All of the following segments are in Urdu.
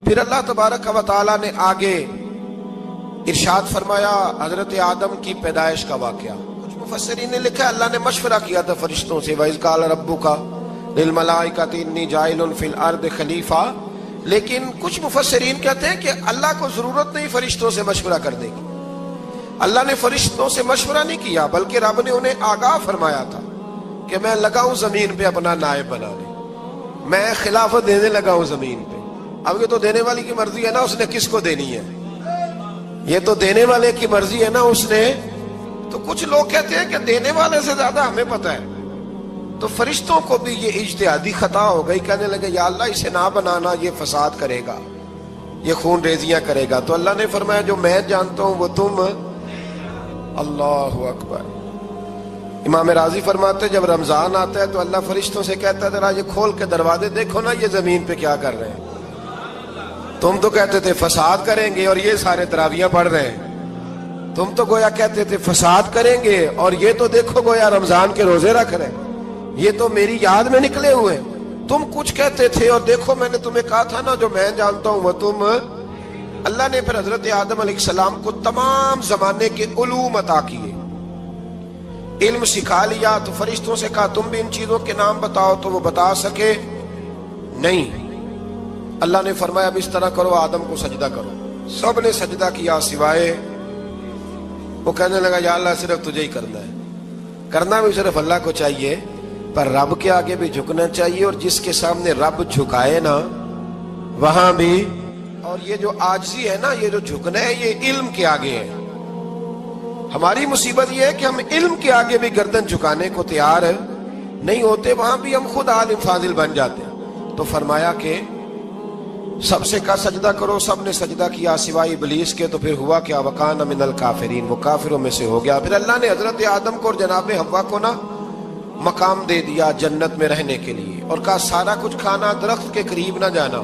پھر اللہ تبارک و تعالیٰ نے آگے ارشاد فرمایا حضرت آدم کی پیدائش کا واقعہ. کچھ مفسرین نے لکھا ہے اللہ نے مشورہ کیا تھا فرشتوں سے، وَإِذْ قَالَ رَبُّكَ لِلْمَلَائِكَةِ إِنِّي جَاعِلٌ فِي الْأَرْضِ خَلِيفَةً. لیکن کچھ مفسرین کہتے ہیں کہ اللہ کو ضرورت نہیں فرشتوں سے مشورہ کرنے کی. اللہ نے فرشتوں سے مشورہ نہیں کیا، بلکہ رب نے انہیں آگاہ فرمایا تھا کہ میں لگا ہوں زمین پہ اپنا نائب بنانے، میں خلافت دینے لگا ہوں زمین پہ. اب یہ تو دینے والی کی مرضی ہے نا اس نے کس کو دینی ہے، یہ تو دینے والے کی مرضی ہے نا اس نے. تو کچھ لوگ کہتے ہیں کہ دینے والے سے زیادہ ہمیں پتہ ہے. تو فرشتوں کو بھی یہ اجتہادی خطا ہو گئی، کہنے لگے یا اللہ اسے نہ بنانا، یہ فساد کرے گا، یہ خون ریزیاں کرے گا. تو اللہ نے فرمایا جو میں جانتا ہوں وہ تم. اللہ اکبر. امام راضی فرماتے ہیں جب رمضان آتا ہے تو اللہ فرشتوں سے کہتا ہے ذرا یہ کھول کے دروازے دیکھو نا یہ زمین پہ کیا کر رہے ہیں. تم تو کہتے تھے فساد کریں گے اور یہ سارے تراویحاں پڑھ رہے ہیں. تم تو گویا کہتے تھے فساد کریں گے اور یہ تو دیکھو گویا رمضان کے روزے رکھ رہے ہیں، یہ تو میری یاد میں نکلے ہوئے. تم کچھ کہتے تھے اور دیکھو میں نے تمہیں کہا تھا نا جو میں جانتا ہوں وہ تم. اللہ نے پھر حضرت آدم علیہ السلام کو تمام زمانے کے علوم عطا کیے، علم سکھا لیا. تو فرشتوں سے کہا تم بھی ان چیزوں کے نام بتاؤ، تو وہ بتا سکے نہیں. اللہ نے فرمایا اب اس طرح کرو آدم کو سجدہ کرو. سب نے سجدہ کیا سوائے وہ. کہنے لگا یا اللہ صرف تجھے ہی کرنا ہے. کرنا بھی صرف اللہ کو چاہیے، پر رب کے آگے بھی جھکنا چاہیے، اور جس کے سامنے رب جھکائے نا وہاں بھی. اور یہ جو عاجزی ہے نا، یہ جو جھکنا ہے، یہ علم کے آگے ہے. ہماری مصیبت یہ ہے کہ ہم علم کے آگے بھی گردن جھکانے کو تیار نہیں ہوتے، وہاں بھی ہم خود عالم فاضل بن جاتے ہیں. تو فرمایا کہ سب سے کہا سجدہ کرو. سب نے سجدہ کیا سوائے ابلیس کے. تو پھر ہوا کیا وَكَانَ مِنَ الْكَافِرِينَ، وہ کافروں میں سے ہو گیا. پھر اللہ نے حضرت آدم کو اور جناب حوا کو نا مقام دے دیا جنت میں رہنے کے لیے، اور کہا سارا کچھ کھانا، درخت کے قریب نہ جانا.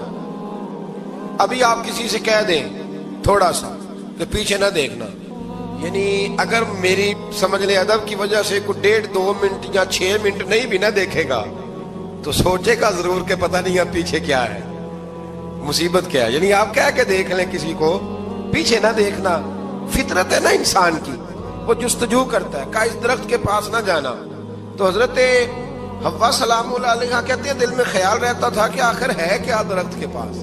ابھی آپ کسی سے کہہ دیں تھوڑا سا کہ پیچھے نہ دیکھنا، یعنی اگر میری سمجھ لیں ادب کی وجہ سے کوئی 1.5-2 منٹ یا 6 منٹ نہیں بھی نہ دیکھے گا تو سوچے گا ضرور کہ پتہ نہیں اب پیچھے کیا ہے، مصیبت کیا ہے. یعنی آپ کہہ کے دیکھ لیں کسی کو پیچھے نہ دیکھنا. فطرت ہے نا انسان کی، وہ جستجو کرتا ہے. کہا اس درخت کے پاس نہ جانا. تو حضرت حوا سلام اللہ علیہ کہتے ہیں دل میں خیال رہتا تھا کہ آخر ہے کیا درخت کے پاس.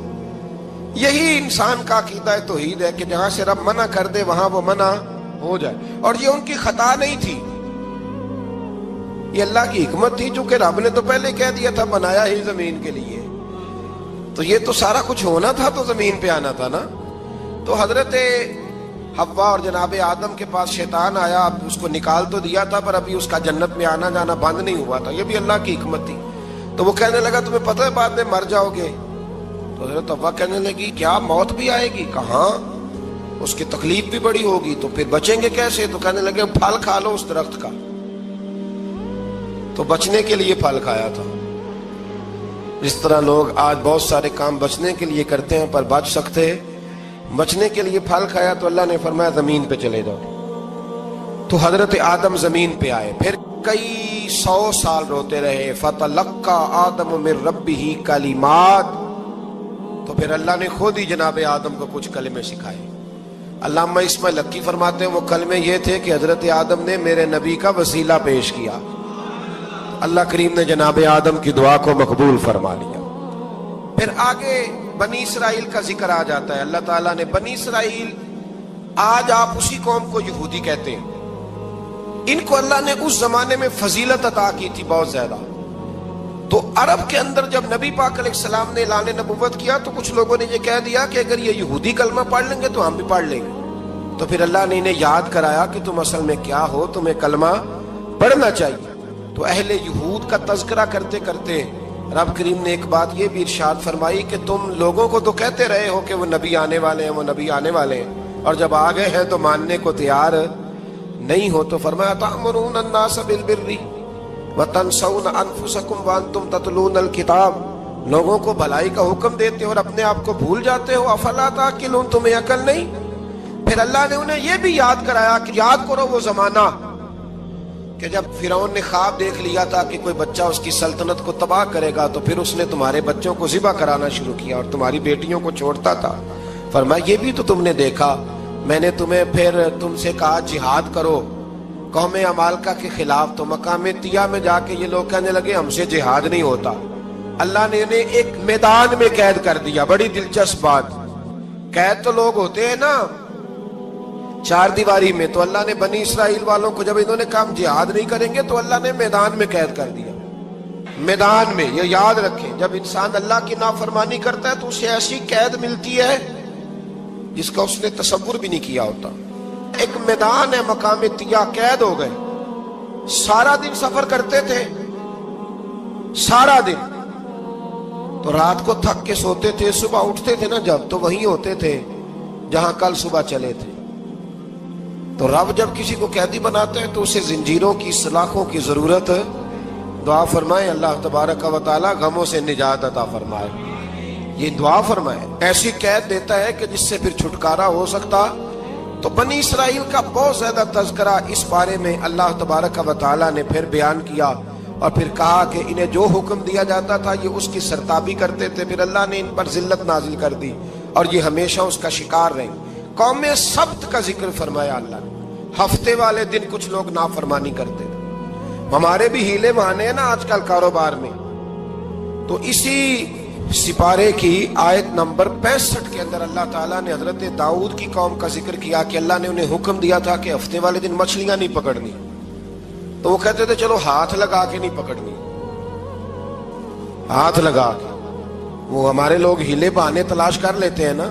یہی انسان کا عقیدہ توحید ہے کہ جہاں سے رب منع کر دے وہاں وہ منع ہو جائے. اور یہ ان کی خطا نہیں تھی، یہ اللہ کی حکمت تھی، چونکہ رب نے تو پہلے کہہ دیا تھا بنایا ہی زمین کے لیے، تو یہ تو سارا کچھ ہونا تھا تو زمین پہ آنا تھا نا. تو حضرت حوا اور جناب آدم کے پاس شیطان آیا. اب اس کو نکال تو دیا تھا پر ابھی اس کا جنت میں آنا جانا بند نہیں ہوا تھا، یہ بھی اللہ کی حکمت تھی. تو وہ کہنے لگا تمہیں پتہ ہے بعد میں مر جاؤ گے. تو حضرت حوا کہنے لگی کیا موت بھی آئے گی؟ کہاں، اس کی تکلیف بھی بڑی ہوگی، تو پھر بچیں گے کیسے؟ تو کہنے لگے پھل کھا لو اس درخت کا. تو بچنے کے لیے پھل کھایا تھا. جس طرح لوگ آج بہت سارے کام بچنے کے لیے کرتے ہیں پر بچ سکتے، بچنے کے لیے پھل کھایا. تو اللہ نے فرمایا زمین پہ چلے جاؤ. تو حضرت آدم زمین پہ آئے. پھر کئی 100 سال روتے رہے. فَتَلَقَّى آدَمُ مِن رَبِّهِ کَلِمَاتٍ. تو پھر اللہ نے خود ہی جناب آدم کو کچھ کلمے سکھائے. علامہ اسماعیل حقی فرماتے ہیں وہ کلمے یہ تھے کہ حضرت آدم نے میرے نبی کا وسیلہ پیش کیا. اللہ کریم نے جناب آدم کی دعا کو مقبول فرما لیا. پھر آگے بنی اسرائیل کا ذکر آ جاتا ہے. اللہ تعالیٰ نے بنی اسرائیل، آج آپ اسی قوم کو یہودی کہتے ہیں، ان کو اللہ نے اس زمانے میں فضیلت عطا کی تھی بہت زیادہ. تو عرب کے اندر جب نبی پاک علیہ السلام نے اعلان نبوت کیا تو کچھ لوگوں نے یہ کہہ دیا کہ اگر یہ یہودی کلمہ پڑھ لیں گے تو ہم بھی پڑھ لیں گے. تو پھر اللہ نے انہیں یاد کرایا کہ تم اصل میں کیا ہو، تمہیں کلمہ پڑھنا چاہیے. تو اہل یہود کا تذکرہ کرتے کرتے رب کریم نے ایک بات یہ بھی ارشاد فرمائی کہ تم لوگوں کو تو کہتے رہے ہو کہ وہ نبی آنے والے ہیں، وہ نبی آنے والے ہیں، اور جب آ گئے ہیں تو ماننے کو تیار نہیں ہو. تو فرمایا تأمرون الناس بالبر وتنسون انفسکم وانتم تتلون الکتاب. لوگوں کو بھلائی کا حکم دیتے ہو اور اپنے آپ کو بھول جاتے ہو. افلا تعقلون، تمہیں عقل نہیں؟ پھر اللہ نے انہیں یہ بھی یاد کرایا کہ یاد کرو وہ زمانہ کہ جب فرعون نے خواب دیکھ لیا تھا کہ کوئی بچہ اس کی سلطنت کو تباہ کرے گا تو پھر اس نے تمہارے بچوں کو ذبح کرانا شروع کیا اور تمہاری بیٹیوں کو چھوڑتا تھا. فرمایا یہ بھی تو تم نے دیکھا. میں نے تمہیں پھر تم سے کہا جہاد کرو قوم عمالقہ کے خلاف, تو مقام طیہ میں جا کے یہ لوگ کہنے لگے ہم سے جہاد نہیں ہوتا. اللہ نے انہیں ایک میدان میں قید کر دیا. بڑی دلچسپ بات. قید تو لوگ ہوتے ہیں نا چار دیواری میں, تو اللہ نے بنی اسرائیل والوں کو جب انہوں نے کہا ہم جہاد نہیں کریں گے تو اللہ نے میدان میں قید کر دیا. میدان میں. یہ یاد رکھیں, جب انسان اللہ کی نافرمانی کرتا ہے تو اسے ایسی قید ملتی ہے جس کا اس نے تصور بھی نہیں کیا ہوتا. ایک میدان ہے مقام طیہ, قید ہو گئے. سارا دن سفر کرتے تھے, سارا دن. تو رات کو تھک کے سوتے تھے, صبح اٹھتے تھے نا جب, تو وہیں ہوتے تھے جہاں کل صبح چلے تھے. تو رب جب کسی کو قیدی بناتا ہے تو اسے زنجیروں کی سلاخوں کی ضرورت ہے. دعا فرمائے اللہ تبارک و تعالی غموں سے نجات عطا فرمائے. یہ دعا فرمائے. ایسی قید دیتا ہے کہ جس سے پھر چھٹکارا ہو سکتا. تو بنی اسرائیل کا بہت زیادہ تذکرہ اس بارے میں اللہ تبارک و تعالی نے پھر بیان کیا اور پھر کہا کہ انہیں جو حکم دیا جاتا تھا یہ اس کی سرتابی کرتے تھے. پھر اللہ نے ان پر ذلت نازل کر دی اور یہ ہمیشہ اس کا شکار رہے. قوم سبت کا ذکر فرمایا اللہ نے. ہفتے والے دن کچھ لوگ نافرمانی کرتے تھے. ہمارے بھی ہیلے بہانے ہیں نا آج کل کاروبار میں. تو اسی سپارے کی آیت نمبر 65 کے اندر اللہ تعالیٰ نے حضرت داؤد کی قوم کا ذکر کیا کہ اللہ نے انہیں حکم دیا تھا کہ ہفتے والے دن مچھلیاں نہیں پکڑنی. تو وہ کہتے تھے چلو ہاتھ لگا کے نہیں پکڑنی, ہاتھ لگا کے. وہ ہمارے لوگ ہیلے بہانے تلاش کر لیتے ہیں نا.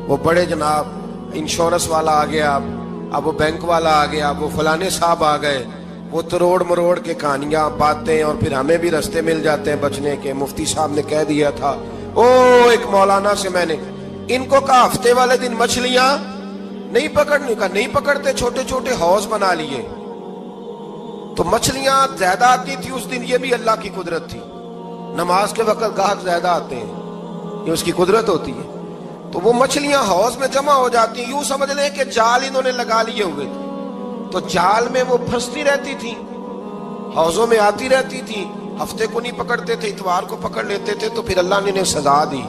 وہ بڑے جناب انشورنس والا آ گیا, اب وہ بینک والا آ گیا, وہ فلانے صاحب آ گئے, وہ تروڑ مروڑ کے کہانیاں باتیں, اور پھر ہمیں بھی رستے مل جاتے ہیں بچنے کے. مفتی صاحب نے کہہ دیا تھا ایک مولانا سے میں نے ان کو کہا ہفتے والے دن مچھلیاں نہیں پکڑنے کا. نہیں پکڑتے, چھوٹے چھوٹے حوض بنا لیے. تو مچھلیاں زیادہ آتی تھی اس دن. یہ بھی اللہ کی قدرت تھی. نماز کے وقت گاہک زیادہ آتے ہیں, یہ اس کی قدرت ہوتی ہے. تو وہ مچھلیاں حوض میں جمع ہو جاتی ہیں. یوں سمجھ لیں کہ جال انہوں نے لگا لیے ہوئے تھے, تو جال میں وہ پھنستی رہتی تھی, حوضوں میں آتی رہتی تھی. ہفتے کو نہیں پکڑتے تھے, اتوار کو پکڑ لیتے تھے. تو پھر اللہ نے انہیں سزا دی.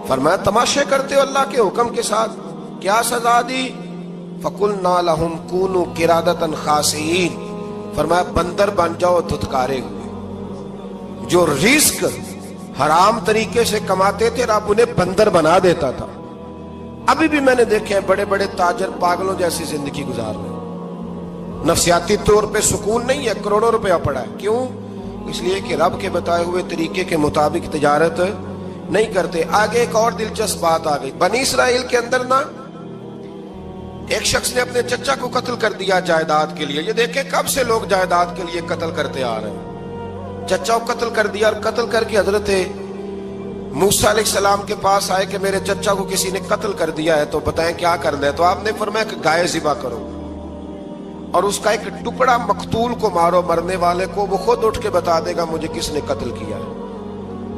فرمایا تماشے کرتے ہو اللہ کے حکم کے ساتھ. کیا سزا دی؟ فَقُلْنَا لَهُمْ كُونُوا قِرَادَةً خَاسِئِينَ. فرمایا بندر بن جاؤ دھتکارے ہوئے. جو رزق حرام طریقے سے کماتے تھے رب انہیں بندر بنا دیتا تھا. ابھی بھی میں نے دیکھے بڑے بڑے تاجر پاگلوں جیسی زندگی گزار رہے ہیں. نفسیاتی طور پہ سکون نہیں ہے, کروڑوں روپیہ پڑا ہے. کیوں؟ اس لیے کہ رب کے بتائے ہوئے طریقے کے مطابق تجارت نہیں کرتے. آگے ایک اور دلچسپ بات آ گئی. بنی اسرائیل کے اندر نا ایک شخص نے اپنے چچا کو قتل کر دیا جائیداد کے لیے. یہ دیکھیں کب سے لوگ جائیداد کے لیے قتل کرتے آ رہے ہیں. چچا کو قتل کر دیا, اور قتل کر کے حضرت موسیٰ علیہ السلام کے پاس آئے کہ میرے چچا کو کسی نے قتل کر دیا ہے, تو بتائیں کیا کرنا ہے. تو آپ نے فرمایا کہ گائے ذبح کرو اور اس کا ایک ٹکڑا مقتول کو مارو, مرنے والے کو. وہ خود اٹھ کے بتا دے گا مجھے کس نے قتل کیا ہے.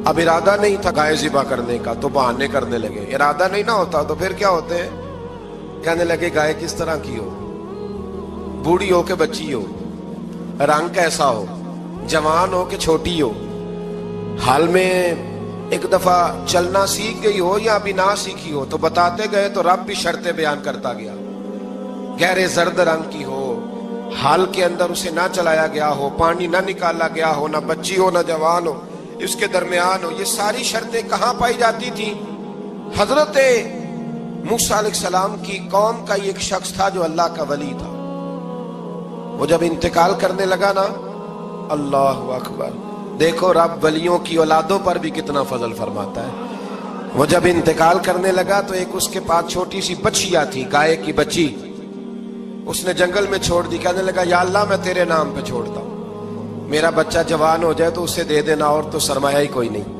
اب ارادہ نہیں تھا گائے ذبح کرنے کا, تو بہانے کرنے لگے. ارادہ نہیں نہ ہوتا تو پھر کیا ہوتے ہیں, کہنے لگے گائے کس طرح کی ہو, بوڑھی ہو کہ بچی ہو, رنگ کیسا ہو, جوان ہو کہ چھوٹی ہو, حال میں ایک دفعہ چلنا سیکھ گئی ہو یا ابھی نہ سیکھی ہو. تو بتاتے گئے تو رب بھی شرطیں بیان کرتا گیا. گہرے زرد رنگ کی ہو, حال کے اندر اسے نہ چلایا گیا ہو, پانی نہ نکالا گیا ہو, نہ بچی ہو نہ جوان ہو, اس کے درمیان ہو. یہ ساری شرطیں کہاں پائی جاتی تھی؟ حضرت موسیٰ علیہ السلام کی قوم کا ایک شخص تھا جو اللہ کا ولی تھا. وہ جب انتقال کرنے لگا نا, اللہ اکبر, دیکھو رب ولیوں کی اولادوں پر بھی کتنا فضل فرماتا ہے. وہ جب انتقال کرنے لگا تو ایک اس کے پاس چھوٹی سی بچیا تھی, گائے کی بچی. اس نے جنگل میں چھوڑ دی. کہنے لگا یا اللہ میں تیرے نام پہ چھوڑتا ہوں, میرا بچہ جوان ہو جائے تو اسے دے دینا, اور تو سرمایہ ہی کوئی نہیں.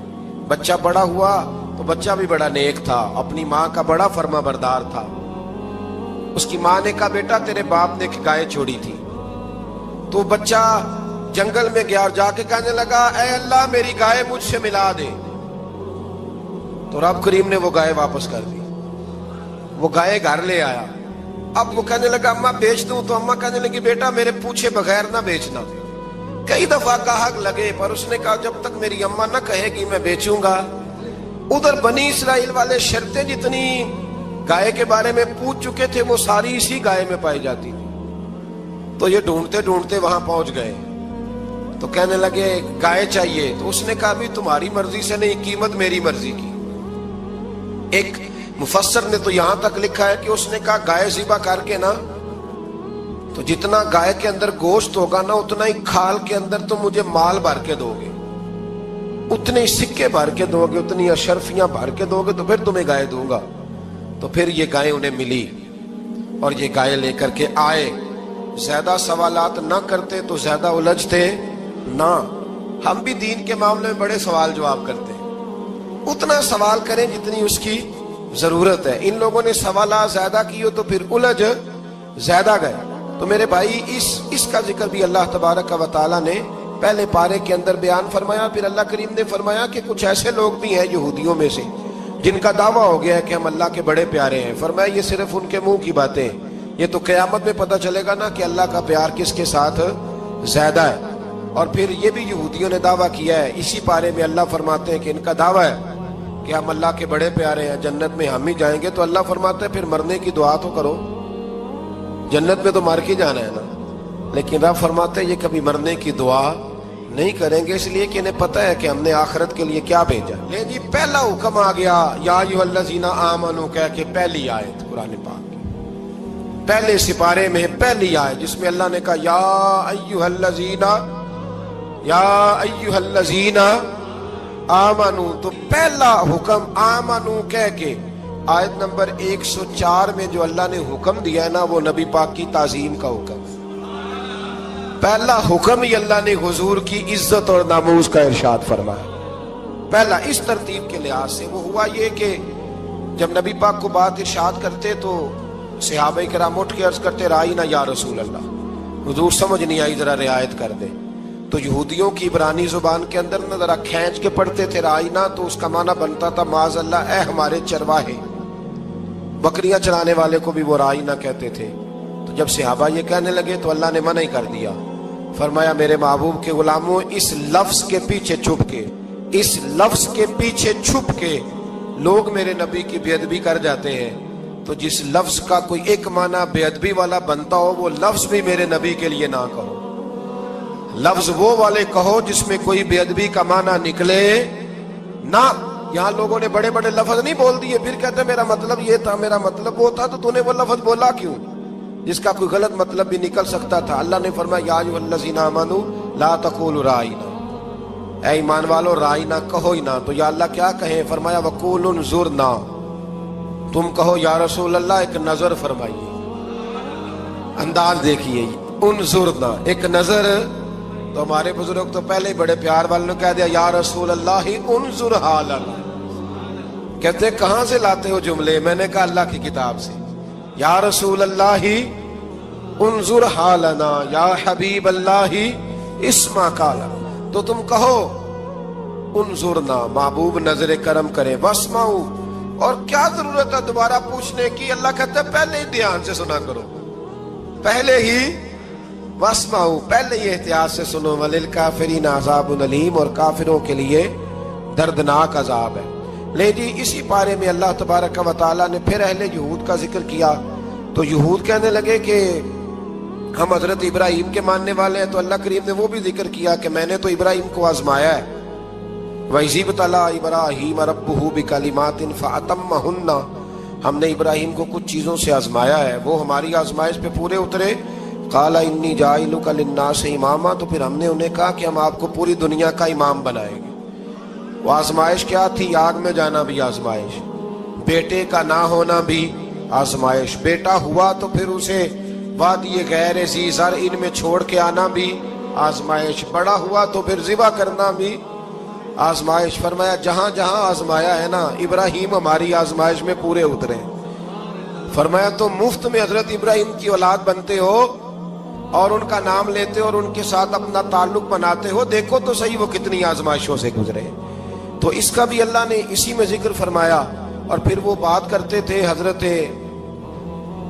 بچہ بڑا ہوا تو بچہ بھی بڑا نیک تھا, اپنی ماں کا بڑا فرما بردار تھا. اس کی ماں نے کہا بیٹا تیرے باپ نے ایک گائے چھوڑی تھی. تو بچہ جنگل میں گیا اور جا کے کہنے لگا اے اللہ میری گائے مجھ سے ملا دے. تو رب کریم نے وہ گائے واپس کر دی. وہ گائے گھر لے آیا. اب وہ کہنے لگا اما بیچ دوں, تو اما کہنے لگی بیٹا میرے پوچھے بغیر نہ بیچنا. کئی دفعہ گاہک لگے پر اس نے کہا جب تک میری اما نہ کہے گی میں بیچوں گا. ادھر بنی اسرائیل والے شرطیں جتنی گائے کے بارے میں پوچھ چکے تھے وہ ساری اسی گائے میں پائی جاتی تھی. تو یہ ڈھونڈتے ڈھونڈتے وہاں پہنچ گئے تو کہنے لگے گائے چاہیے. تو اس نے کہا بھی تمہاری مرضی سے نہیں, قیمت میری مرضی کی. ایک مفسر نے تو یہاں تک لکھا ہے کہ اس نے کہا گائے ذبح کر کے نا تو جتنا گائے کے اندر گوشت ہوگا نا اتنا ہی کھال کے اندر تم مجھے مال بھر کے دو گے, اتنے سکے بھر کے دو گے, اتنی اشرفیاں بھر کے دو گے تو پھر تمہیں گائے دوں گا. تو پھر یہ گائے انہیں ملی اور یہ گائے لے کر کے آئے. زیادہ سوالات نہ کرتے تو زیادہ الجھتے نہ. ہم بھی دین کے معاملے میں بڑے سوال جواب کرتے ہیں, اتنا سوال کریں جتنی اس کی ضرورت ہے. ان لوگوں نے سوالات زیادہ کیے تو پھر الجھ زیادہ گئے. تو میرے بھائی اس کا ذکر بھی اللہ تبارک و تعالیٰ نے پہلے پارے کے اندر بیان فرمایا. پھر اللہ کریم نے فرمایا کہ کچھ ایسے لوگ بھی ہیں یہودیوں میں سے جن کا دعویٰ ہو گیا ہے کہ ہم اللہ کے بڑے پیارے ہیں. فرمایا یہ صرف ان کے منہ کی باتیں ہیں, یہ تو قیامت میں پتہ چلے گا نا کہ اللہ کا پیار کس کے ساتھ زیادہ ہے. اور پھر یہ بھی یہودیوں نے دعویٰ کیا ہے, اسی پارے میں اللہ فرماتے ہیں کہ ان کا دعویٰ ہے کہ ہم اللہ کے بڑے پیارے ہیں, جنت میں ہم ہی جائیں گے. تو اللہ فرماتے ہیں پھر مرنے کی دعا تو کرو, جنت میں تو مر کے جانا ہے نا. لیکن رب فرماتے ہیں یہ کبھی مرنے کی دعا نہیں کریں گے, اس لیے کہ انہیں پتہ ہے کہ ہم نے آخرت کے لیے کیا بھیجا. لے جی پہلا حکم آ گیا یا ایھا الذین آمنوا کہہ کے پہلی آیت قرآن پاک کی پہلے سپارے میں پہلی آیت جس میں اللہ نے کہا یا ایھا الذین آمنوا. تو پہلا حکم آمنوا کہہ کے آیت نمبر 104 میں جو اللہ نے حکم دیا ہے نا وہ نبی پاک کی تعظیم کا حکم. پہلا حکم ہی اللہ نے حضور کی عزت اور ناموس کا ارشاد فرمایا. پہلا اس ترتیب کے لحاظ سے وہ ہوا یہ کہ جب نبی پاک کو بات ارشاد کرتے تو صحابہ کرام اٹھ کے عرض کرتے رائینا یا رسول اللہ, حضور سمجھ نہیں آئی ذرا رعایت کر دے. تو یہودیوں کی عبرانی زبان کے اندر نہ ذرا کھینچ کے پڑھتے تھے رائینا, تو اس کا معنی بنتا تھا معاذ اللہ اے ہمارے چرواہے. بکریاں چرانے والے کو بھی وہ رائینا کہتے تھے. تو جب صحابہ یہ کہنے لگے تو اللہ نے منع کر دیا. فرمایا میرے محبوب کے غلاموں اس لفظ کے پیچھے چھپ کے لوگ میرے نبی کی بے ادبی کر جاتے ہیں. تو جس لفظ کا کوئی ایک معنی بے ادبی والا بنتا ہو وہ لفظ بھی میرے نبی کے لیے نہ کہو. لفظ وہ والے کہو جس میں کوئی بے ادبی کا معنی نکلے نہ. یہاں لوگوں نے بڑے بڑے لفظ نہیں بول دیے پھر کہتے میرا مطلب یہ تھا, میرا مطلب وہ تھا. تو تو نے وہ لفظ بولا کیوں جس کا کوئی غلط مطلب بھی نکل سکتا تھا. اللہ نے فرمایا یا ایھا الذین آمنوا لا تقولوا رائینا, اے ایمان والو رائینا کہو ہی نہ. تو یا اللہ کیا کہیں؟ فرمایا وقولوا انظرنا, تم کہو یا رسول اللہ ایک نظر فرمائیے. انداز دیکھیے انظرنا ایک نظر. تو ہمارے بزرگ تو پہلے بڑے پیار والوں نے کہہ دیا یا رسول اللہ انظر حالنا. کہتے کہاں سے لاتے ہو جملے؟ میں نے کہا اللہ کی کتاب سے. یا رسول اللہ انظر حالنا یا حبیب اللہ اسمع قالا. تو تم کہو انظرنا محبوب نظر کرم کرے, واسمعوا, اور کیا ضرورت ہے دوبارہ پوچھنے کی؟ اللہ کہتا ہے پہلے ہی دھیان سے سنا کرو, پہلے ہی واسمعوا پہلے ہی احتیاط سے سنو. وللکافرین عذاب علیم, اور کافروں کے لیے دردناک عذاب ہے. لے جی اسی پارے میں اللہ تبارک و تعالیٰ نے پھر اہل یہود کا ذکر کیا. تو یہود کہنے لگے کہ ہم حضرت ابراہیم کے ماننے والے ہیں. تو اللہ کریم نے وہ بھی ذکر کیا کہ میں نے تو ابراہیم کو آزمایا ہے. وَإِذِ ابْتَلَىٰ إِبْرَاهِيمَ رَبُّهُ بِكَلِمَاتٍ فَأَتَمَّهُنَّ, ہم نے ابراہیم کو کچھ چیزوں سے آزمایا ہے, وہ ہماری آزمائش پہ پورے اترے. قَالَ إِنِّي جَاعِلُكَ لِلنَّاسِ إِمَامًا, تو پھر ہم نے انہیں کہا کہ ہم آپ کو پوری دنیا کا امام بنائیں گے. وہ آزمائش کیا تھی؟ آگ میں جانا بھی آزمائش, بیٹے کا نہ ہونا بھی آزمائش, بیٹا ہوا تو پھر اسے وادی غیر ذی زرع میں چھوڑ کے آنا بھی آزمائش, بڑا ہوا تو پھر ذبح کرنا بھی آزمائش. فرمایا جہاں جہاں آزمایا ہے نا ابراہیم ہماری آزمائش میں پورے اترے. فرمایا تو مفت میں حضرت ابراہیم کی اولاد بنتے ہو اور ان کا نام لیتے اور ان کے ساتھ اپنا تعلق بناتے ہو, دیکھو تو صحیح وہ کتنی آزمائشوں سے گزرے. تو اس کا بھی اللہ نے اسی میں ذکر فرمایا. اور پھر وہ بات کرتے تھے حضرت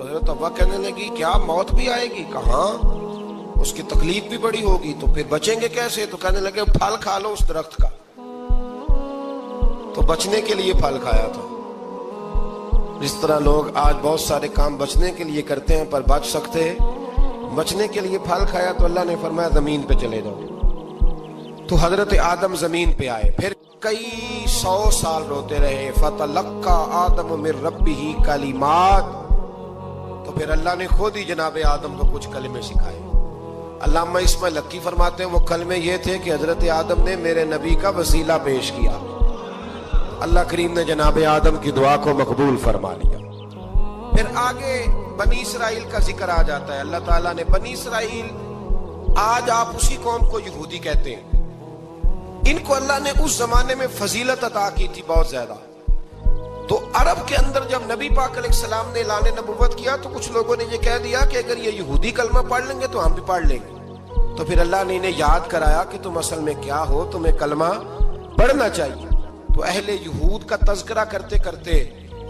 تو حضرت حوا کہنے لگی کیا موت بھی آئے گی؟ کہاں، اس کی تکلیف بھی بڑی ہوگی، تو پھر بچیں گے کیسے؟ تو کہنے لگے پھل کھا لو اس درخت کا. تو بچنے کے لیے پھل کھایا تھا. جس طرح لوگ آج بہت سارے کام بچنے کے لیے کرتے ہیں پر بچ سکتے، بچنے کے لیے پھل کھایا تو اللہ نے فرمایا زمین پہ چلے جاؤ. تو حضرت آدم زمین پہ آئے، پھر کئی 100 سال روتے رہے. فَتَلَقَّى آدَمُ مِن رَبِّهِ کلمات، تو پھر اللہ نے خود ہی جناب آدم کو کچھ کلمے سکھائے. علامہ اسماعیل حقی فرماتے ہیں وہ کلمے یہ تھے کہ حضرت آدم نے میرے نبی کا وسیلہ پیش کیا، اللہ کریم نے جناب آدم کی دعا کو مقبول فرما لیا. پھر آگے بنی اسرائیل کا ذکر آ جاتا ہے. اللہ تعالیٰ نے بنی اسرائیل، آج آپ اسی قوم کو یہودی کہتے ہیں، ان کو اللہ نے اس زمانے میں فضیلت عطا کی تھی بہت زیادہ. تو عرب کے اندر جب نبی پاک علیہ السلام نے اعلان نبوت کیا تو کچھ لوگوں نے یہ کہہ دیا کہ اگر یہ یہودی کلمہ پڑھ لیں گے تو ہم بھی پڑھ لیں گے. تو پھر اللہ نے انہیں یاد کرایا کہ تم اصل میں کیا ہو، تمہیں کلمہ پڑھنا چاہیے. تو اہل یہود کا تذکرہ کرتے کرتے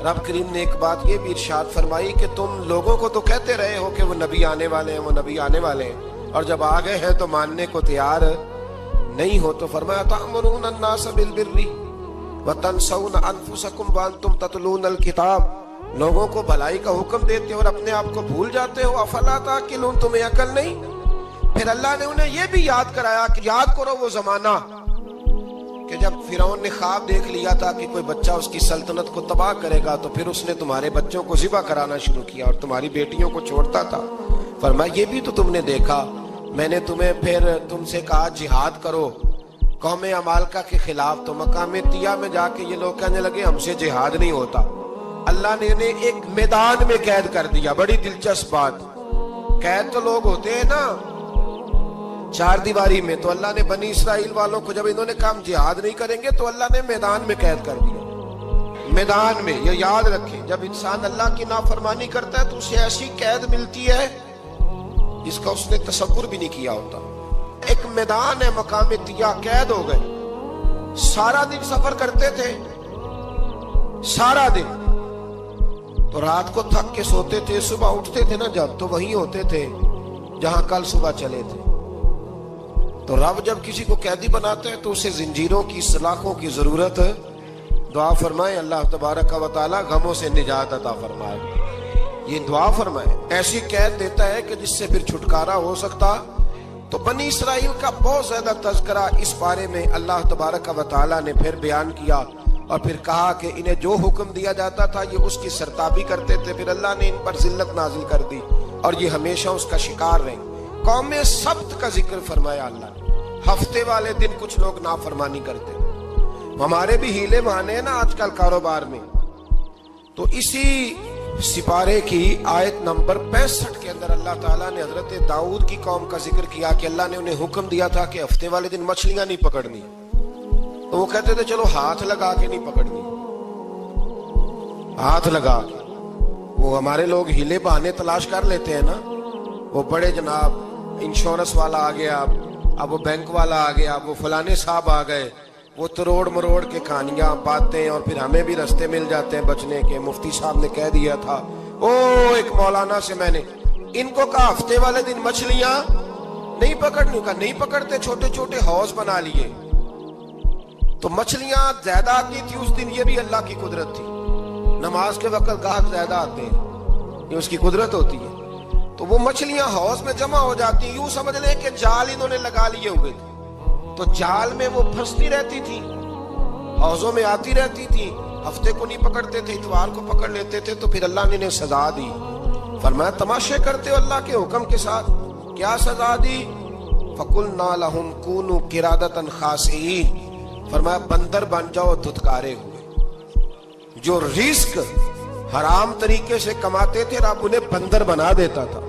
رب کریم نے ایک بات یہ بھی ارشاد فرمائی کہ تم لوگوں کو تو کہتے رہے ہو کہ وہ نبی آنے والے ہیں، وہ نبی آنے والے ہیں، اور جب آ گئے ہیں تو ماننے کو تیار نہیں ہو. تو فرمایا تأمرون الناس بالبر وتنسون انفسکم وانتم تتلون الکتاب، لوگوں کو بھلائی کا حکم دیتے ہو اور اپنے آپ کو بھول جاتے ہو. افلا تعقلون، تمہیں عقل نہیں؟ پھر اللہ نے انہیں یہ بھی یاد کرایا کہ یاد کرو وہ زمانہ کہ جب فرعون نے خواب دیکھ لیا تھا کہ کوئی بچہ اس کی سلطنت کو تباہ کرے گا، تو پھر اس نے تمہارے بچوں کو ذبح کرانا شروع کیا اور تمہاری بیٹیوں کو چھوڑتا تھا. فرمایا یہ بھی تو تم نے دیکھا، میں نے تمہیں پھر تم سے کہا جہاد کرو قوم عمالقہ کے خلاف، تو مقام طیہ میں جا کے یہ لوگ کہنے لگے ہم سے جہاد نہیں ہوتا. اللہ نے انہیں ایک میدان میں قید کر دیا. بڑی دلچسپ بات، قید تو لوگ ہوتے ہیں نا چار دیواری میں، تو اللہ نے بنی اسرائیل والوں کو جب انہوں نے کہا ہم جہاد نہیں کریں گے تو اللہ نے میدان میں قید کر دیا. میدان میں، یہ یاد رکھیں، جب انسان اللہ کی نافرمانی کرتا ہے تو اسے ایسی قید ملتی ہے جس کا اس نے تصور بھی نہیں کیا ہوتا. ایک میدان ہے مقام طیہ، قید ہو گئے. سارا دن سفر کرتے تھے، سارا دن، تو رات کو تھک کے سوتے تھے، صبح اٹھتے تھے نا جب، تو وہیں ہوتے تھے جہاں کل صبح چلے تھے. تو رب جب کسی کو قیدی بناتے ہیں تو اسے زنجیروں کی، سلاخوں کی ضرورت ہے. دعا فرمائے اللہ تبارک و تعالی غموں سے نجات عطا فرمائے. یہ دعا فرمائے، ایسی قید دیتا ہے کہ جس سے پھر چھٹکارا ہو سکتا. تو بنی اسرائیل کا بہت زیادہ تذکرہ اس بارے میں اللہ تبارک و تعالی نے پھر بیان کیا، اور پھر کہا کہ انہیں جو حکم دیا جاتا تھا یہ اس کی سرتابی کرتے تھے. پھر اللہ نے ان پر ذلت نازل کر دی اور یہ ہمیشہ اس کا شکار رہے. قوم سبت کا ذکر فرمایا اللہ نے. ہفتے والے دن کچھ لوگ نافرمانی کرتے، ہمارے بھی ہیلے بہانے ہیں نا آج کل کاروبار میں. تو اسی سپارے کی آیت نمبر 65 کے اندر اللہ تعالیٰ نے حضرت داؤد کی قوم کا ذکر کیا کہ اللہ نے انہیں حکم دیا تھا کہ ہفتے والے دن مچھلیاں نہیں پکڑنی. تو وہ کہتے تھے چلو ہاتھ لگا کے نہیں پکڑنی، ہاتھ لگا کے. وہ ہمارے لوگ ہیلے بہانے تلاش کر لیتے ہیں نا، وہ بڑے جناب انشورنس والا آ گیا، اب وہ بینک والا آ گیا، اب وہ فلانے صاحب آ گئے، وہ تروڑ مروڑ کے کہانیاں باتیں، اور پھر ہمیں بھی رستے مل جاتے ہیں بچنے کے. مفتی صاحب نے کہہ دیا تھا ایک مولانا سے میں نے ان کو کہا ہفتے والے دن مچھلیاں نہیں پکڑنی، کہا نہیں پکڑتے، چھوٹے چھوٹے حوض بنا لیے. تو مچھلیاں زیادہ آتی تھی اس دن، یہ بھی اللہ کی قدرت تھی. نماز کے وقت گاہک زیادہ آتے ہیں، یہ اس کی قدرت ہوتی ہے. تو وہ مچھلیاں حوض میں جمع ہو جاتی ہیں. یوں سمجھ لیں کہ جال انہوں نے لگا لیے ہوئے تھے، تو جال میں وہ پھنستی رہتی تھی، حوضوں میں آتی رہتی تھی. ہفتے کو نہیں پکڑتے تھے، اتوار کو پکڑ لیتے تھے. تو پھر اللہ نے انہیں سزا دی. فرمایا تماشے کرتے ہو اللہ کے حکم کے ساتھ. کیا سزا دی؟ فَقُلْنَا لَهُمْ كُونُوا قِرَادَةً خَاسِئِينَ. فرمایا بندر بن جاؤ دھتکارے ہوئے. جو رزق حرام طریقے سے کماتے تھے رب انہیں بندر بنا دیتا تھا.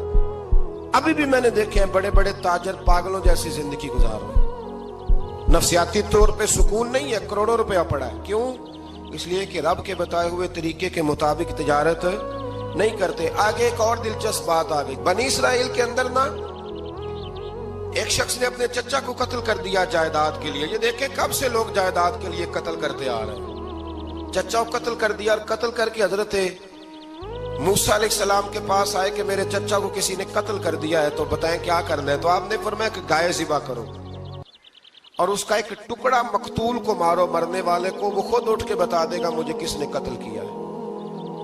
ابھی بھی میں نے دیکھے ہیں بڑے بڑے تاجر پاگلوں جیسی زندگی گزار رہے، نفسیاتی طور پہ سکون نہیں ہے، کروڑوں روپیہ پڑا ہے. کیوں؟ اس لیے کہ رب کے بتائے ہوئے طریقے کے مطابق تجارت نہیں کرتے. آگے ایک اور دلچسپ بات آ گئی. بنی اسرائیل کے اندر نا ایک شخص نے اپنے چچا کو قتل کر دیا جائیداد کے لیے. یہ دیکھیں کب سے لوگ جائیداد کے لیے قتل کرتے آ رہے ہیں. چچا کو قتل کر دیا، اور قتل کر کے حضرت موسیٰ علیہ السلام کے پاس آئے کہ میرے چچا کو کسی نے قتل کر دیا ہے تو بتائیں کیا کرنا ہے. تو آپ نے فرمایا کہ گائے ذبح کرو اور اس کا ایک ٹکڑا مقتول کو مارو, مرنے والے کو, وہ خود اٹھ کے بتا دے گا مجھے کس نے قتل کیا ہے.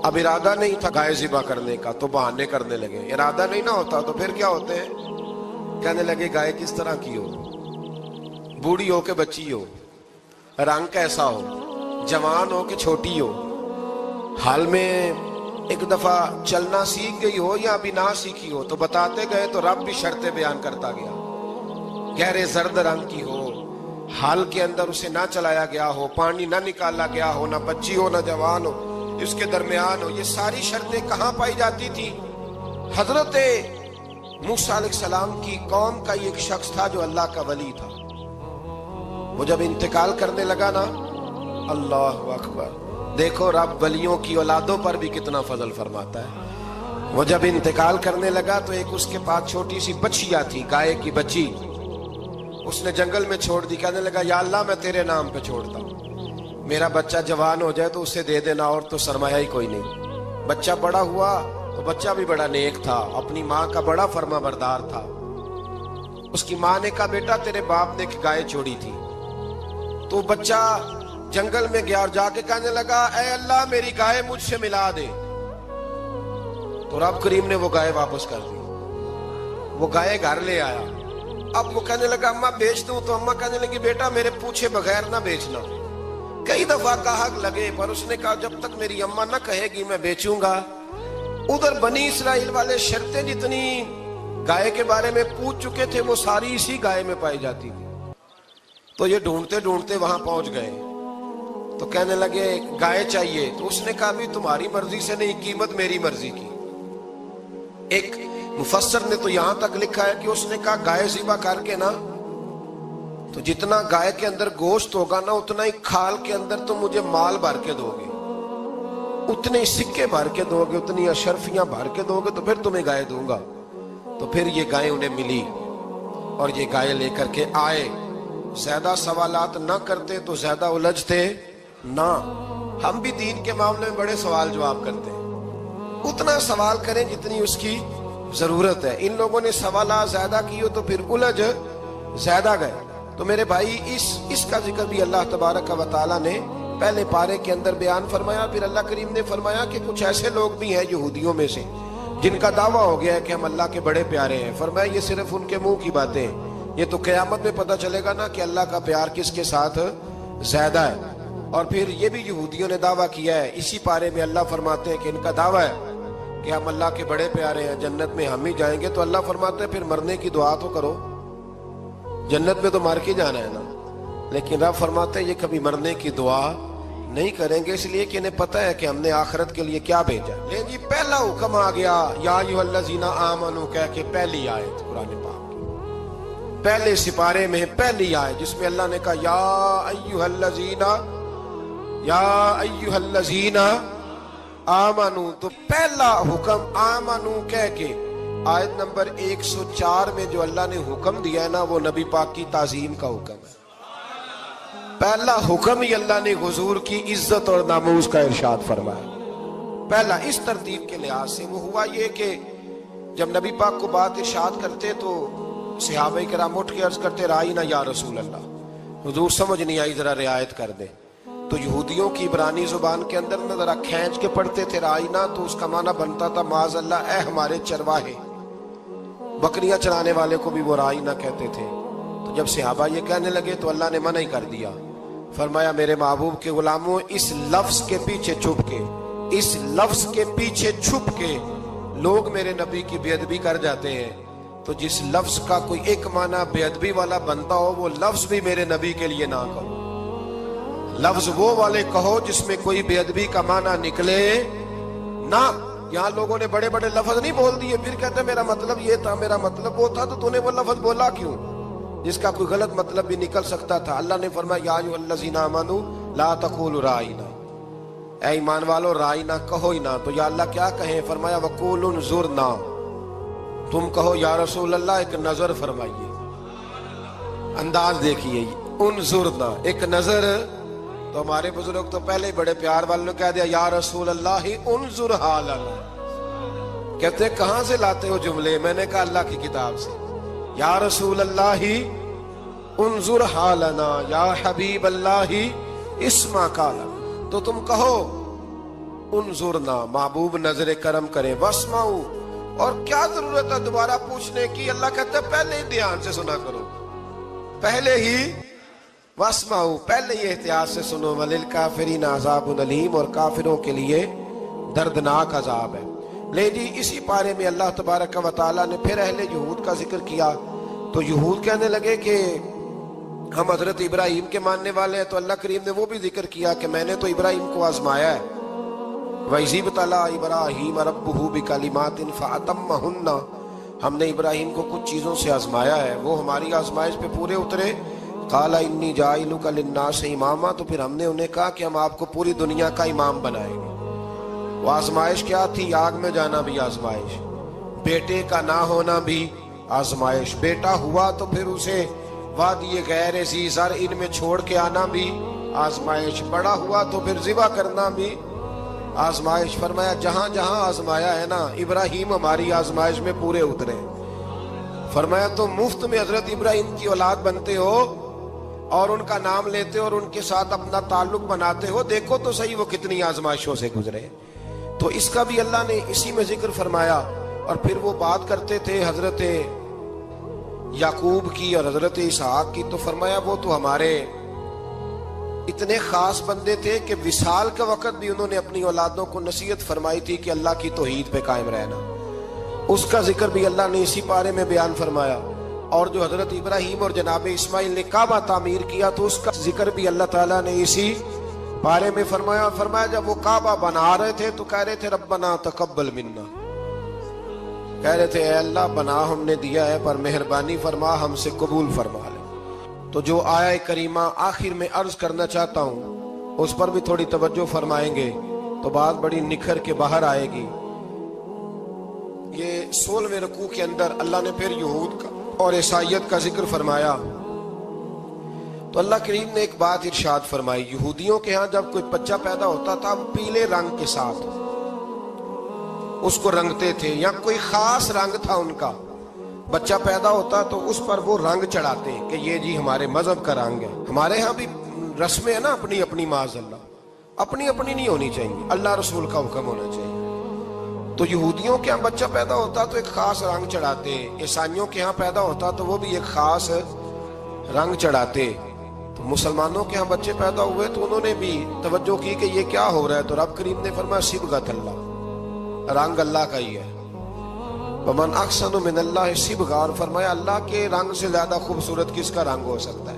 اب ارادہ نہیں تھا گائے ذبح کرنے کا تو بہانے کرنے لگے. ارادہ نہیں نہ ہوتا تو پھر کیا ہوتے ہیں, کہنے لگے گائے کس طرح کی ہو, بوڑھی ہو کہ بچی ہو, رنگ کیسا ہو, جوان ہو کہ چھوٹی ہو, حال میں ایک دفعہ چلنا سیکھ گئی ہو یا ابھی نہ سیکھی ہو. تو بتاتے گئے تو رب بھی شرطیں بیان کرتا گیا. گہرے زرد رنگ کی ہو, حال کے اندر اسے نہ چلایا گیا ہو, پانی نہ نکالا گیا ہو, نہ بچی ہو نہ جوان ہو, اس کے درمیان ہو. یہ ساری شرطیں کہاں پائی جاتی تھی؟ حضرت موسیٰ علیہ السلام کی قوم کا ایک شخص تھا جو اللہ کا ولی تھا. وہ جب انتقال کرنے لگا نا, اللہ اکبر, دیکھو رب ولیوں کی اولادوں پر بھی کتنا فضل فرماتا ہے. وہ جب انتقال کرنے لگا تو ایک اس کے پاس چھوٹی سی بچیا تھی, گائے کی بچی, اس نے جنگل میں چھوڑ دی. کہنے لگا یا اللہ میں تیرے نام پہ چھوڑتا ہوں, میرا بچہ جوان ہو جائے تو اسے دے دینا, اور تو سرمایہ ہی کوئی نہیں. بچہ بڑا ہوا تو بچہ بھی بڑا نیک تھا, اپنی ماں کا بڑا فرما بردار تھا. اس کی ماں نے کہا بیٹا تیرے باپ نے ایک گائے چھوڑی تھی. تو بچہ جنگل میں گیا اور جا کے کہنے لگا اے اللہ میری گائے مجھ سے ملا دے. تو رب کریم نے وہ گائے واپس کر دی. وہ گائے گھر لے آیا. اب وہ کہنے لگا اماں بیچ دوں, تو اماں کہنے لگی بیٹا میرے پوچھے بغیر نہ بیچنا. کئی دفعہ کہا لگے پر اس نے کہا جب تک میری اماں نہ کہے گی میں بیچوں گا. ادھر بنی اسرائیل والے شرطیں جتنی گائے کے بارے میں پوچھ چکے تھے وہ ساری اسی گائے میں پائی جاتی تھی. تو یہ ڈھونڈتے ڈھونڈتے وہاں پہنچ گئے تو کہنے لگے گائے چاہیے. تو اس نے کہا بھی تمہاری مرضی سے نہیں, قیمت میری مرضی کی. ایک مفسر نے تو یہاں تک لکھا ہے کہ اس نے کہا گائے ذبح کر کے نا تو جتنا گائے کے اندر گوشت ہوگا نا اتنا ہی کھال کے اندر تم مجھے مال بھر کے دو گے, اتنے سکے بھر کے دو گے, اتنی اشرفیاں بھر کے دو گے تو پھر تمہیں گائے دوں گا. تو پھر یہ گائے انہیں ملی اور یہ گائے لے کر کے آئے. زیادہ سوالات نہ کرتے تو زیادہ الجھتے نہ. ہم بھی دین کے معاملے میں بڑے سوال جواب کرتے ہیں, اتنا سوال کریں جتنی اس کی ضرورت ہے. ان لوگوں نے سوالات زیادہ کیے تو پھر الجھ زیادہ گئے. تو میرے بھائی اس کا ذکر بھی اللہ تبارک و تعالیٰ نے پہلے پارے کے اندر بیان فرمایا. پھر اللہ کریم نے فرمایا کہ کچھ ایسے لوگ بھی ہیں یہودیوں میں سے جن کا دعویٰ ہو گیا ہے کہ ہم اللہ کے بڑے پیارے ہیں. فرمایا یہ صرف ان کے منہ کی باتیں ہیں, یہ تو قیامت میں پتہ چلے گا نا کہ اللہ کا پیار کس کے ساتھ زیادہ ہے. اور پھر یہ بھی یہودیوں نے دعویٰ کیا ہے, اسی پارے میں اللہ فرماتے ہیں کہ ان کا دعویٰ ہے کہ ہم اللہ کے بڑے پیارے ہیں, جنت میں ہم ہی جائیں گے. تو اللہ فرماتے ہیں پھر مرنے کی دعا تو کرو, جنت میں تو مر کے جانا ہے نا. لیکن رب فرماتے ہیں یہ کبھی مرنے کی دعا نہیں کریں گے, اس لیے کہ انہیں پتہ ہے کہ ہم نے آخرت کے لیے کیا بھیجا. لیکن جی پہلا حکم آ گیا یا ایھا الذین آمنوا کہہ کے, پہلی آیت قرآن پاک پہلے سپارے میں پہلی آیت جس میں اللہ نے کہا یا ایھا الذین آمنوا. تو پہلا حکم آمنوا کہہ کے آیت نمبر 104 میں جو اللہ نے حکم دیا ہے نا وہ نبی پاک کی تعظیم کا حکم ہے. پہلا حکم ہی اللہ نے حضور کی عزت اور ناموس کا ارشاد فرمایا. پہلا اس ترتیب کے لحاظ سے وہ ہوا یہ کہ جب نبی پاک کو بات ارشاد کرتے تو صحابہ کرام اٹھ کے عرض کرتے رائینا یا رسول اللہ, حضور سمجھ نہیں آئی ذرا رعایت کر دیں. تو یہودیوں کی عبرانی زبان کے اندر نہ ذرا کھینچ کے پڑھتے تھے رائینا, تو اس کا معنی بنتا تھا معاذ اللہ اے ہمارے چرواہے. بکریاں چرانے والے کو بھی وہ رائینا کہتے تھے. تو جب صحابہ یہ کہنے لگے تو اللہ نے منع ہی کر دیا. فرمایا میرے محبوب کے غلاموں اس لفظ کے پیچھے چھپ کے, اس لفظ کے پیچھے چھپ کے لوگ میرے نبی کی بے ادبی کر جاتے ہیں. تو جس لفظ کا کوئی ایک معنی بے ادبی والا بنتا ہو وہ لفظ بھی میرے نبی کے لیے نہ کہو. لفظ وہ والے کہو جس میں کوئی بے ادبی کا معنی نکلے نہ. یہاں لوگوں نے بڑے بڑے لفظ نہیں بول دیے پھر کہتے میرا مطلب یہ تھا, میرا مطلب وہ تھا. تو تو نے وہ لفظ بولا کیوں جس کا کوئی غلط مطلب بھی نکل سکتا تھا. اللہ نے فرمایا یا ایھا الذین آمنوا لا تقولوا رائینا, اے ایمان والو رائینا کہو ہی نہ. تو یا اللہ کیا کہیں؟ فرمایا وقولوا انظرنا, تم کہو یا رسول اللہ ایک نظر فرمائیے. انداز دیکھیے, انظرنا ایک نظر. تو ہمارے بزرگ تو پہلے بڑے پیار والوں نے کہہ دیا یا رسول اللہ انظر حالنا, کہتے ہیں کہاں سے لاتے ہو جملے؟ میں نے کہا اللہ کی کتاب سے. یا رسول اللہ انظر حالنا، یا حبیب اللہ اسمع قالنا. تو تم کہو انظرنا، محبوب نظر کرم کرے، واسمعوا، اور کیا ضرورت ہے دوبارہ پوچھنے کی؟ اللہ کہتا ہے پہلے ہی دھیان سے سنا کرو، پہلے ہی واسمعوا، پہلے ہی احتیاط سے سنو. وللکافرین عذاب علیم، اور کافروں کے لیے دردناک عذاب ہے. لے جی اسی پارے میں اللہ تبارک و تعالیٰ نے پھر اہل یہود کا ذکر کیا. تو یہود کہنے لگے کہ ہم حضرت ابراہیم کے ماننے والے ہیں. تو اللہ کریم نے وہ بھی ذکر کیا کہ میں نے تو ابراہیم کو آزمایا ہے. وَإِذِ ابْتَلَىٰ إِبْرَاهِيمَ رَبُّهُ بِكَلِمَاتٍ فَأَتَمَّهُنَّ، ہم نے ابراہیم کو کچھ چیزوں سے آزمایا ہے، وہ ہماری آزمائش پہ پورے اترے. قَالَ إِنِّي جَاعِلُكَ لِلنَّاسِ إِمَامًا، تو پھر ہم نے انہیں کہا کہ ہم آپ کو پوری دنیا کا امام بنائیں گے. وہ آزمائش کیا تھی؟ آگ میں جانا بھی آزمائش، بیٹے کا نہ ہونا بھی آزمائش، بیٹا ہوا تو پھر اسے وادی غیر ذی زرع میں چھوڑ کے آنا بھی آزمائش، بڑا ہوا تو پھر ذبح کرنا بھی آزمائش. فرمایا جہاں جہاں آزمایا ہے نا، ابراہیم ہماری آزمائش میں پورے اترے. فرمایا تو مفت میں حضرت ابراہیم کی اولاد بنتے ہو اور ان کا نام لیتے ہو اور ان کے ساتھ اپنا تعلق بناتے ہو، دیکھو تو صحیح وہ کتنی آزمائشوں سے گزرے. تو اس کا بھی اللہ نے اسی میں ذکر فرمایا. اور پھر وہ بات کرتے تھے حضرت یعقوب کی اور حضرت اسحاق کی. تو فرمایا وہ تو ہمارے اتنے خاص بندے تھے کہ وصال کا وقت بھی انہوں نے اپنی اولادوں کو نصیحت فرمائی تھی کہ اللہ کی توحید پہ قائم رہنا. اس کا ذکر بھی اللہ نے اسی پارے میں بیان فرمایا. اور جو حضرت ابراہیم اور جناب اسماعیل نے کعبہ تعمیر کیا تو اس کا ذکر بھی اللہ تعالیٰ نے اسی پارے میں فرمایا. فرمایا جب وہ کعبہ بنا رہے تھے تو کہہ رہے تھے ربنا تقبل منا، کہہ رہے تھے اے اللہ بنا ہم نے دیا ہے پر مہربانی فرما ہم سے قبول فرما لے. تو جو آیہ کریمہ آخر میں عرض کرنا چاہتا ہوں اس پر بھی تھوڑی توجہ فرمائیں گے تو بات بڑی نکھر کے باہر آئے گی. یہ 16ویں رکوع کے اندر اللہ نے پھر یہود کا اور عیسائیت کا ذکر فرمایا. تو اللہ کریم نے ایک بات ارشاد فرمائی. یہودیوں کے ہاں جب کوئی بچہ پیدا ہوتا تھا پیلے رنگ کے ساتھ اس کو رنگتے تھے، یا کوئی خاص رنگ تھا ان کا. بچہ پیدا ہوتا تو اس پر وہ رنگ چڑھاتے کہ یہ جی ہمارے مذہب کا رنگ ہے. ہمارے ہاں بھی رسمیں ہیں نا اپنی اپنی، معاذ اللہ اپنی اپنی نہیں ہونی چاہیے، اللہ رسول کا حکم ہونا چاہیے. تو یہودیوں کے ہاں بچہ پیدا ہوتا تو ایک خاص رنگ چڑھاتے، عیسائیوں کے ہاں پیدا ہوتا تو وہ بھی ایک خاص رنگ چڑھاتے. تو مسلمانوں کے ہاں بچے پیدا ہوئے تو انہوں نے بھی توجہ کی کہ یہ کیا ہو رہا ہے. تو رب کریم نے فرمایا صبغۃ اللہ، رنگ اللہ کا ہی ہے. ومن احسن من اللہ صبغا، فرمایا اللہ کے رنگ سے زیادہ خوبصورت کس کا رنگ ہو سکتا ہے؟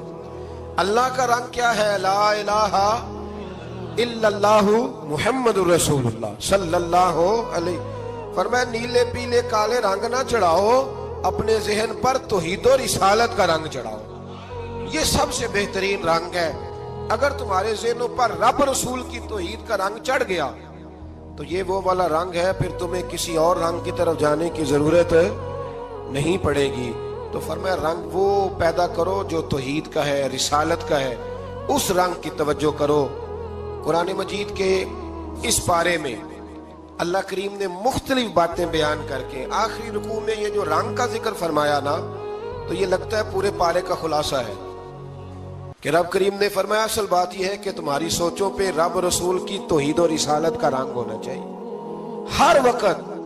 اللہ کا رنگ کیا ہے؟ لا الہ الا اللہ محمد رسول اللہ صلی اللہ علیہ. فرمایا نیلے پیلے کالے رنگ نہ چڑھاؤ، اپنے ذہن پر توحید و رسالت کا رنگ چڑھاؤ. یہ سب سے بہترین رنگ ہے. اگر تمہارے ذہنوں پر رب رسول کی توحید کا رنگ چڑھ گیا تو یہ وہ والا رنگ ہے، پھر تمہیں کسی اور رنگ کی طرف جانے کی ضرورت نہیں پڑے گی. تو فرمایا رنگ وہ پیدا کرو جو توحید کا ہے، رسالت کا ہے، اس رنگ کی توجہ کرو. قرآن مجید کے اس پارے میں اللہ کریم نے مختلف باتیں بیان کر کے آخری رکوع میں یہ جو رنگ کا ذکر فرمایا نا، تو یہ لگتا ہے پورے پارے کا خلاصہ ہے کہ رب کریم نے فرمایا اصل بات یہ ہے کہ تمہاری سوچوں پہ رب رسول کی توحید اور رسالت کا رنگ ہونا چاہیے. ہر وقت